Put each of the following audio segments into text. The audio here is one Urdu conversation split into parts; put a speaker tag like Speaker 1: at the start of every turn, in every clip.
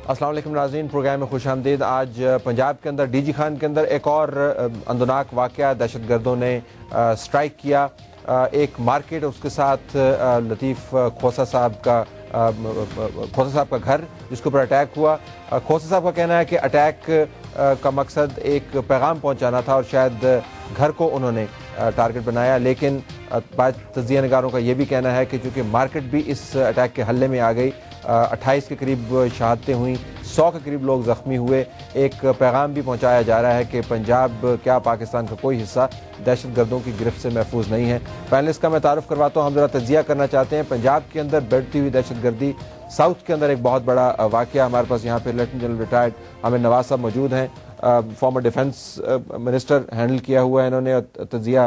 Speaker 1: السلام علیکم ناظرین، پروگرام میں خوش آمدید۔ آج پنجاب کے اندر ڈی جی خان کے اندر ایک اور اندوناک واقعہ، دہشت گردوں نے سٹرائک کیا ایک مارکیٹ، اس کے ساتھ لطیف کھوسہ صاحب کا گھر، جس کے اوپر اٹیک ہوا۔ کھوسہ صاحب کا کہنا ہے کہ اٹیک کا مقصد ایک پیغام پہنچانا تھا اور شاید گھر کو انہوں نے ٹارگٹ بنایا، لیکن بعض تجزیہ نگاروں کا یہ بھی کہنا ہے کہ چونکہ مارکیٹ بھی اس اٹیک کے حلے میں آ گئی، 28 کے قریب شہادتیں ہوئیں، 100 کے قریب لوگ زخمی ہوئے۔ ایک پیغام بھی پہنچایا جا رہا ہے کہ پنجاب کیا پاکستان کا کوئی حصہ دہشت گردوں کی گرفت سے محفوظ نہیں ہے۔ پینلسٹ کا میں تعارف کرواتا ہوں، ہم ذرا تجزیہ کرنا چاہتے ہیں پنجاب کے اندر بڑھتی ہوئی دہشت گردی۔ ساؤتھ کے اندر ایک بہت بڑا واقعہ، ہمارے پاس یہاں پہ لیفٹیننٹ جنرل ریٹائرڈ عامر نواز صاحب موجود ہیں، فارمر ڈیفنس منسٹر ہینڈل کیا ہوا ہے انہوں نے، تجزیہ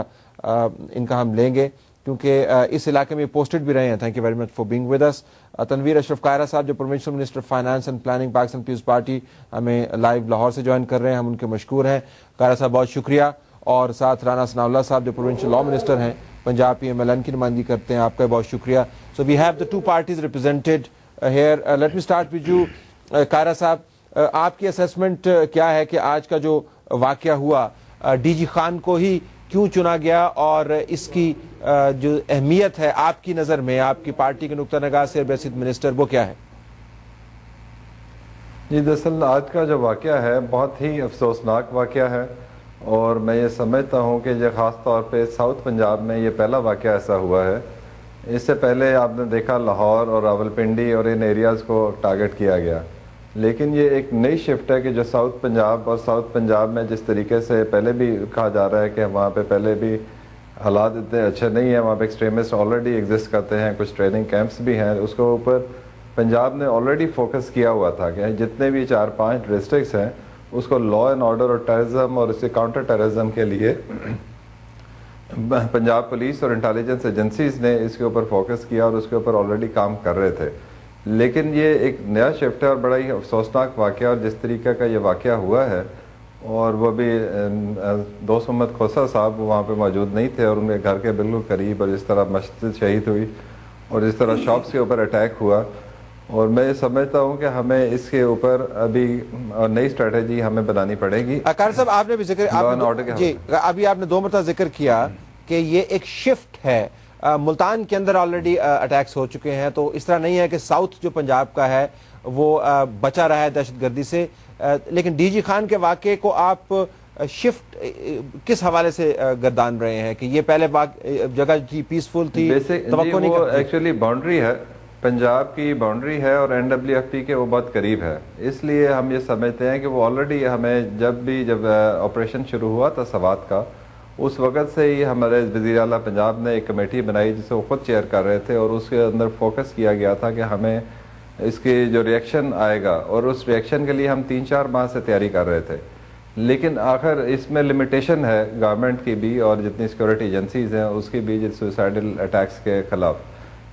Speaker 1: ان کا ہم لیں گے کیونکہ اس علاقے میں پوسٹڈ بھی رہے ہیں۔ Thank you very much for being with us. Tanveer Ashraf Kaira صاحب جو provincial minister finance and planning Pakistan Peoples Party, ہمیں لائیو لاہور سے جوائن کر رہے ہیں، ہم ان کے مشکور ہیں۔ قائرہ صاحب بہت شکریہ۔ اور ساتھ رانا ثناء اللہ صاحب جو پروونشل لا منسٹر ہیں، Punjab P M L N کی نمائندگی کرتے ہیں، آپ کا بہت شکریہ۔ So we have the two parties represented here. Let me start with you Kaira sahib, آپ کی اسیسمنٹ کیا ہے کہ آج کا جو واقعہ ہوا ڈی جی خان کو ہی کیوں چنا گیا، اور اس کی جو اہمیت ہے آپ کی نظر میں، آپ کی پارٹی کے نقطہ نگاہ سے بیسٹ منسٹر، وہ کیا ہے؟
Speaker 2: جی دراصل آج کا جو واقعہ ہے بہت ہی افسوسناک واقعہ ہے، اور میں یہ سمجھتا ہوں کہ یہ خاص طور پہ ساؤتھ پنجاب میں یہ پہلا واقعہ ایسا ہوا ہے۔ اس سے پہلے آپ نے دیکھا لاہور اور راولپنڈی اور ان ایریاز کو ٹارگٹ کیا گیا، لیکن یہ ایک نئی شفٹ ہے کہ جو ساؤتھ پنجاب میں جس طریقے سے پہلے بھی کہا جا رہا ہے کہ وہاں پہ پہلے بھی حالات اتنے اچھے نہیں ہیں، وہاں پہ ایکسٹریمسٹ آلریڈی ایگزسٹ کرتے ہیں، کچھ ٹریننگ کیمپس بھی ہیں، اس کے اوپر پنجاب نے آلریڈی فوکس کیا ہوا تھا کہ جتنے بھی 4-5 ڈسٹرکٹس ہیں اس کو لا اینڈ آرڈر اور ٹیررزم اور اس کے کاؤنٹر ٹیررزم کے لیے پنجاب پولیس اور انٹیلیجنس ایجنسیز نے اس کے اوپر فوکس کیا اور اس کے اوپر آلریڈی کام کر رہے تھے۔ لیکن یہ ایک نیا شفٹ ہے اور بڑا ہی افسوسناک واقعہ، اور جس طریقے کا یہ واقعہ ہوا ہے، اور وہ بھی دوست محمد کھوسہ صاحب وہاں پہ موجود نہیں تھے اور ان کے گھر کے بالکل قریب، اور اس طرح مسجد شہید ہوئی اور اس طرح شاپس کے اوپر اٹیک ہوا، اور میں سمجھتا ہوں کہ ہمیں اس کے اوپر ابھی نئی اسٹریٹجی ہمیں بنانی پڑے گی۔
Speaker 1: قائرہ صاحب، آپ نے بھی ابھی آپ نے 2 مرتبہ ذکر کیا کہ یہ ایک شفٹ ہے، ملتان کے اندر آلریڈی اٹیکس ہو چکے ہیں، تو اس طرح نہیں ہے کہ ساؤتھ جو پنجاب کا ہے وہ بچا رہا ہے دہشت گردی سے، لیکن ڈی جی خان کے واقعے کو آپ شفٹ کس حوالے سے گردان رہے ہیں کہ یہ پہلے جگہ تھی پیسفل تھی؟
Speaker 2: وہ ایکچولی باؤنڈری ہے، پنجاب کی باؤنڈری ہے اور NWFP کے وہ بہت قریب ہے، اس لیے ہم یہ سمجھتے ہیں کہ وہ آلریڈی ہمیں جب آپریشن شروع ہوا تھا سوات کا، اس وقت سے ہی ہمارے وزیر اعلیٰ پنجاب نے ایک کمیٹی بنائی جسے وہ خود چیئر کر رہے تھے، اور اس کے اندر فوکس کیا گیا تھا کہ ہمیں اس کی جو ریئیکشن آئے گا، اور اس ریئیکشن کے لیے ہم 3-4 ماہ سے تیاری کر رہے تھے، لیکن آخر اس میں لمیٹیشن ہے گورنمنٹ کی بھی اور جتنی سیکورٹی ایجنسیز ہیں اس کی بھی، سوسائڈل اٹیکس کے خلاف۔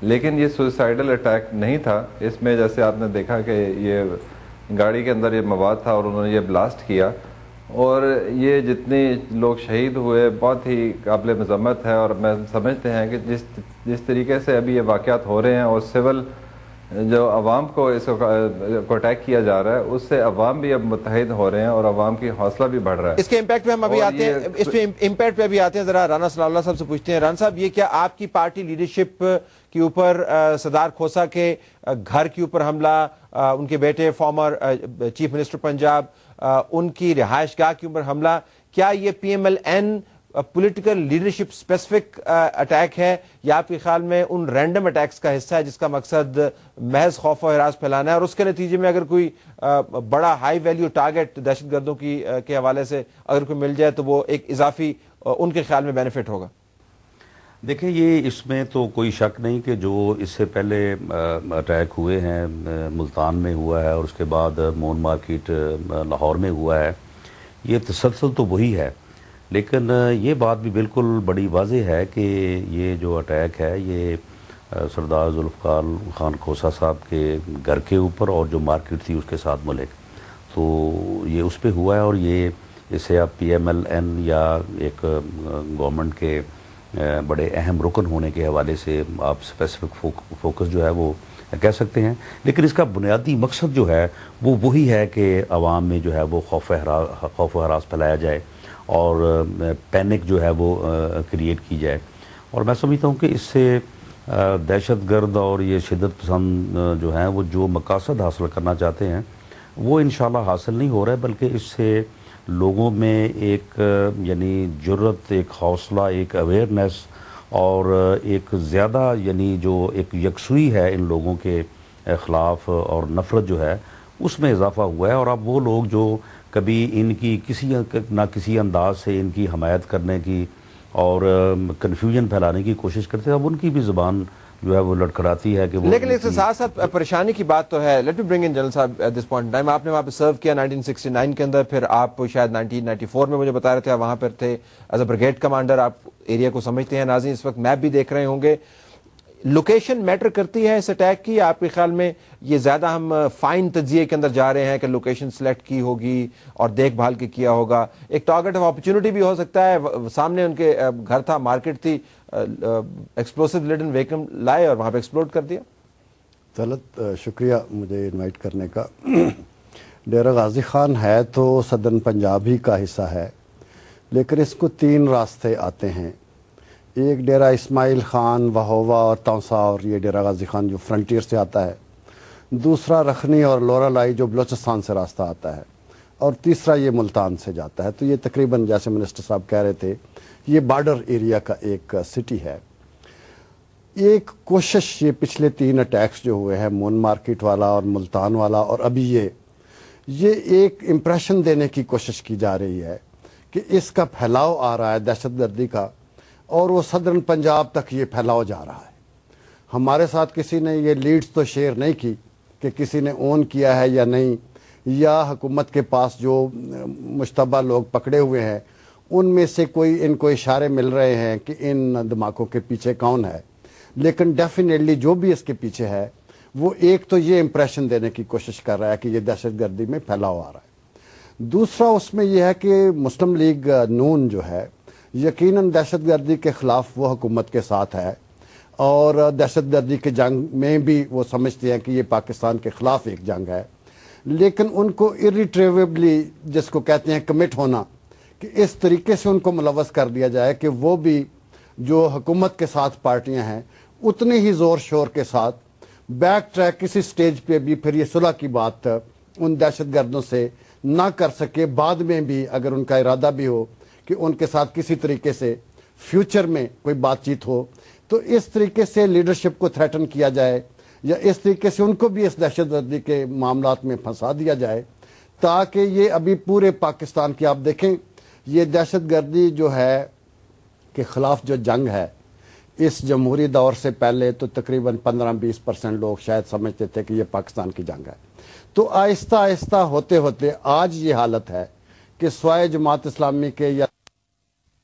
Speaker 2: لیکن یہ سوسائڈل اٹیک نہیں تھا، اس میں جیسے آپ نے دیکھا کہ یہ گاڑی کے اندر یہ مواد تھا اور انہوں نے یہ بلاسٹ کیا، اور یہ جتنے لوگ شہید ہوئے بہت ہی قابل مذمت ہے، اور میں سمجھتے ہیں کہ جس طریقے سے ابھی یہ واقعات ہو رہے ہیں اور سول جو عوام کو اس کو اٹیک کیا جا رہا ہے، اس سے عوام بھی اب متحد ہو رہے ہیں اور عوام کی حوصلہ بھی بڑھ رہا ہے۔
Speaker 1: اس کے امپیکٹ پہ ہم ابھی آتے ہیں، اس پہ امپیکٹ پہ بھی آتے ہیں، ذرا رانا ثناء اللہ صاحب سے پوچھتے ہیں۔ رانا صاحب، یہ کیا آپ کی پارٹی لیڈرشپ کے اوپر سردار کھوسہ کے گھر کے اوپر حملہ، ان کے بیٹے فارمر چیف منسٹر پنجاب، ان کی رہائش گاہ کے اوپر حملہ، کیا یہ P M L N political leadership specific attack ہے، یا آپ کے خیال میں ان رینڈم اٹیکس کا حصہ ہے جس کا مقصد محض خوف و ہراس پھیلانا ہے، اور اس کے نتیجے میں اگر کوئی بڑا ہائی ویلیو ٹارگٹ دہشت گردوں کے حوالے سے اگر کوئی مل جائے تو وہ ایک اضافی ان کے خیال میں بینیفٹ ہوگا؟
Speaker 3: دیکھیں، یہ اس میں تو کوئی شک نہیں کہ جو اس سے پہلے اٹیک ہوئے ہیں، ملتان میں ہوا ہے اور اس کے بعد مون مارکیٹ لاہور میں ہوا ہے، یہ تسلسل تو وہی ہے، لیکن یہ بات بھی بالکل بڑی واضح ہے کہ یہ جو اٹیک ہے یہ سردار ذوالفقار خان کھوسہ صاحب کے گھر کے اوپر اور جو مارکیٹ تھی اس کے ساتھ ملک، تو یہ اس پہ ہوا ہے، اور یہ اسے آپ پی ایم ایل این یا ایک گورنمنٹ کے بڑے اہم رکن ہونے کے حوالے سے آپ اسپیسیفک فوکس جو ہے وہ کہہ سکتے ہیں، لیکن اس کا بنیادی مقصد جو ہے وہ وہی ہے کہ عوام میں جو ہے وہ خوف و ہراس پھیلایا جائے اور پینک جو ہے وہ کریٹ کی جائے. اور میں سمجھتا ہوں کہ اس سے دہشت گرد اور یہ شدت پسند جو ہیں وہ جو مقاصد حاصل کرنا چاہتے ہیں وہ انشاءاللہ حاصل نہیں ہو رہا ہے، بلکہ اس سے لوگوں میں ایک یعنی جرت، ایک حوصلہ، ایک اویئرنیس اور ایک زیادہ یعنی جو ایک یکسوئی ہے ان لوگوں کے خلاف اور نفرت جو ہے اس میں اضافہ ہوا ہے. اور اب وہ لوگ جو کبھی ان کی کسی نہ کسی انداز سے ان کی حمایت کرنے کی اور کنفیوژن پھیلانے کی کوشش کرتے ہیں، اب ان کی بھی زبان جو ہے وہ لڑکھڑاتی ہے کہ وہ،
Speaker 1: لیکن اس کے ساتھ ساتھ پریشانی کی بات تو ہے. Let me bring in general صاحب ایٹ دس پوائنٹ ٹائم. آپ نے وہاں پہ سرو کیا 1969 کے اندر، پھر آپ شاید 1994 میں مجھے بتا رہے تھے آپ وہاں پر تھے ایز اے بریگیڈ کمانڈر. آپ ایریا کو سمجھتے ہیں. ناظرین اس وقت میپ بھی دیکھ رہے ہوں گے. لوکیشن میٹر کرتی ہے اس اٹیک کی آپ کے خیال میں؟ یہ زیادہ ہم فائن تجزیے کے اندر جا رہے ہیں کہ لوکیشن سلیکٹ کی ہوگی اور دیکھ بھال کے کیا ہوگا. ایک ٹارگٹ آف اپرچونٹی بھی ہو سکتا ہے. سامنے ان کے گھر تھا، مارکیٹ تھی، ایکسپلوسیو لیڈن ویکم لائے اور وہاں پہ ایکسپلوڈ کر دیا.
Speaker 4: طلعت شکریہ مجھے انوائٹ کرنے کا. ڈیرہ غازی خان ہے تو صدرن پنجاب ہی کا حصہ ہے، لیکن اس کو 3 راستے آتے ہیں. ایک ڈیرہ اسماعیل خان، وہوہ اور تونسا، اور یہ ڈیرہ غازی خان جو فرنٹیئر سے آتا ہے. دوسرا رکھنی اور لورا لائی جو بلوچستان سے راستہ آتا ہے، اور تیسرا یہ ملتان سے جاتا ہے. تو یہ تقریباً جیسے منسٹر صاحب کہہ رہے تھے یہ بارڈر ایریا کا ایک سٹی ہے. ایک کوشش یہ پچھلے 3 اٹیکس جو ہوئے ہیں، مون مارکیٹ والا اور ملتان والا اور ابھی یہ ایک امپریشن دینے کی کوشش کی جا رہی ہے کہ اس کا پھیلاؤ آ رہا ہے دہشت گردی کا، اور وہ صدرن پنجاب تک یہ پھیلاؤ جا رہا ہے. ہمارے ساتھ کسی نے یہ لیڈز تو شیئر نہیں کی کہ کسی نے اون کیا ہے یا نہیں، یا حکومت کے پاس جو مشتبہ لوگ پکڑے ہوئے ہیں ان میں سے کوئی ان کو اشارے مل رہے ہیں کہ ان دھماکوں کے پیچھے کون ہے. لیکن ڈیفینیٹلی جو بھی اس کے پیچھے ہے وہ ایک تو یہ امپریشن دینے کی کوشش کر رہا ہے کہ یہ دہشت گردی میں پھیلاؤ آ رہا ہے. دوسرا اس میں یہ ہے کہ مسلم لیگ نون جو ہے یقیناً دہشت گردی کے خلاف وہ حکومت کے ساتھ ہے، اور دہشت گردی کے جنگ میں بھی وہ سمجھتے ہیں کہ یہ پاکستان کے خلاف ایک جنگ ہے. لیکن ان کو irretrievably جس کو کہتے ہیں کمٹ ہونا، کہ اس طریقے سے ان کو ملوث کر دیا جائے کہ وہ بھی جو حکومت کے ساتھ پارٹیاں ہیں اتنے ہی زور شور کے ساتھ بیک ٹریک کسی سٹیج پہ بھی پھر یہ صلح کی بات ان دہشت گردوں سے نہ کر سکے، بعد میں بھی اگر ان کا ارادہ بھی ہو کہ ان کے ساتھ کسی طریقے سے فیوچر میں کوئی بات چیت ہو، تو اس طریقے سے لیڈرشپ کو تھریٹن کیا جائے یا اس طریقے سے ان کو بھی اس دہشت گردی کے معاملات میں پھنسا دیا جائے، تاکہ یہ ابھی پورے پاکستان کی آپ دیکھیں یہ دہشت گردی جو ہے کے خلاف جو جنگ ہے اس جمہوری دور سے پہلے تو تقریباً 15-20% لوگ شاید سمجھتے تھے کہ یہ پاکستان کی جنگ ہے. تو آہستہ آہستہ ہوتے ہوتے آج یہ حالت ہے کہ سوائے جماعت اسلامی کے یا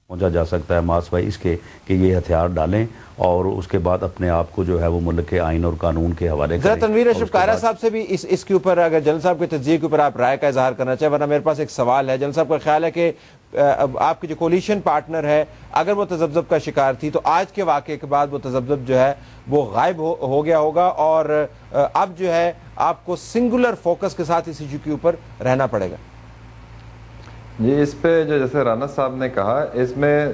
Speaker 3: پہنچا جا سکتا ہے ماس بھائی اس کے کہ یہ ہتھیار ڈالیں اور اس کے بعد اپنے آپ کو جو ہے وہ ملک کے آئین اور قانون کے حوالے کریں.
Speaker 1: ذرا تنویر اشرف قائرہ صاحب سے بھی اس کے اوپر اگر جنرل صاحب کے تجزیے کے اوپر آپ رائے کا اظہار کرنا چاہیں، ورنہ میرے پاس ایک سوال ہے. جنرل صاحب کا خیال ہے کہ آپ کی جو کولیشن پارٹنر ہے اگر وہ تذبذب کا شکار تھی تو آج کے واقعے کے بعد وہ تذبذب جو ہے وہ غائب ہو گیا ہوگا، اور اب جو ہے آپ کو سنگولر فوکس کے ساتھ اس ایشو کے اوپر رہنا پڑے گا؟
Speaker 2: جی، اس پہ جو جیسے رانا صاحب نے کہا، اس میں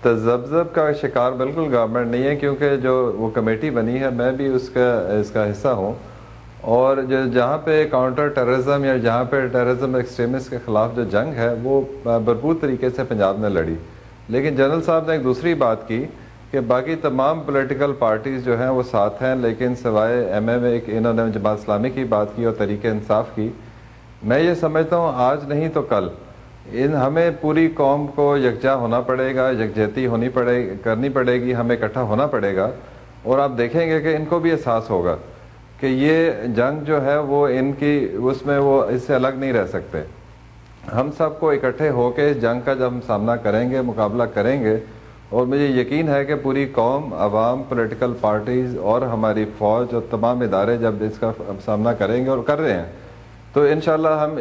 Speaker 2: تذبذب کا شکار بالکل گورنمنٹ نہیں ہے، کیونکہ جو وہ کمیٹی بنی ہے میں بھی اس کا حصہ ہوں، اور جہاں پہ کاؤنٹر ٹیررزم یا جہاں پہ ٹیررزم ایکسٹریمسٹ کے خلاف جو جنگ ہے وہ بھرپور طریقے سے پنجاب نے لڑی. لیکن جنرل صاحب نے ایک دوسری بات کی کہ باقی تمام پولیٹیکل پارٹیز جو ہیں وہ ساتھ ہیں، لیکن سوائے ایم ایم ایک انہوں نے جماعت اسلامی کی بات کی اور تحریک انصاف کی. میں یہ سمجھتا ہوں آج نہیں تو کل ہمیں پوری قوم کو یکجا ہونا پڑے گا، یکجہتی کرنی پڑے گی، ہمیں اکٹھا ہونا پڑے گا. اور آپ دیکھیں گے کہ ان کو بھی احساس ہوگا کہ یہ جنگ جو ہے وہ ان کی اس میں وہ اس سے الگ نہیں رہ سکتے. ہم سب کو اکٹھے ہو کے اس جنگ کا جب ہم سامنا کریں گے، مقابلہ کریں گے، اور مجھے یقین ہے کہ پوری قوم، عوام، پولیٹیکل پارٹیز اور ہماری فوج اور تمام ادارے جب اس کا سامنا کریں گے اور کر رہے ہیں تو انشاءاللہ ہم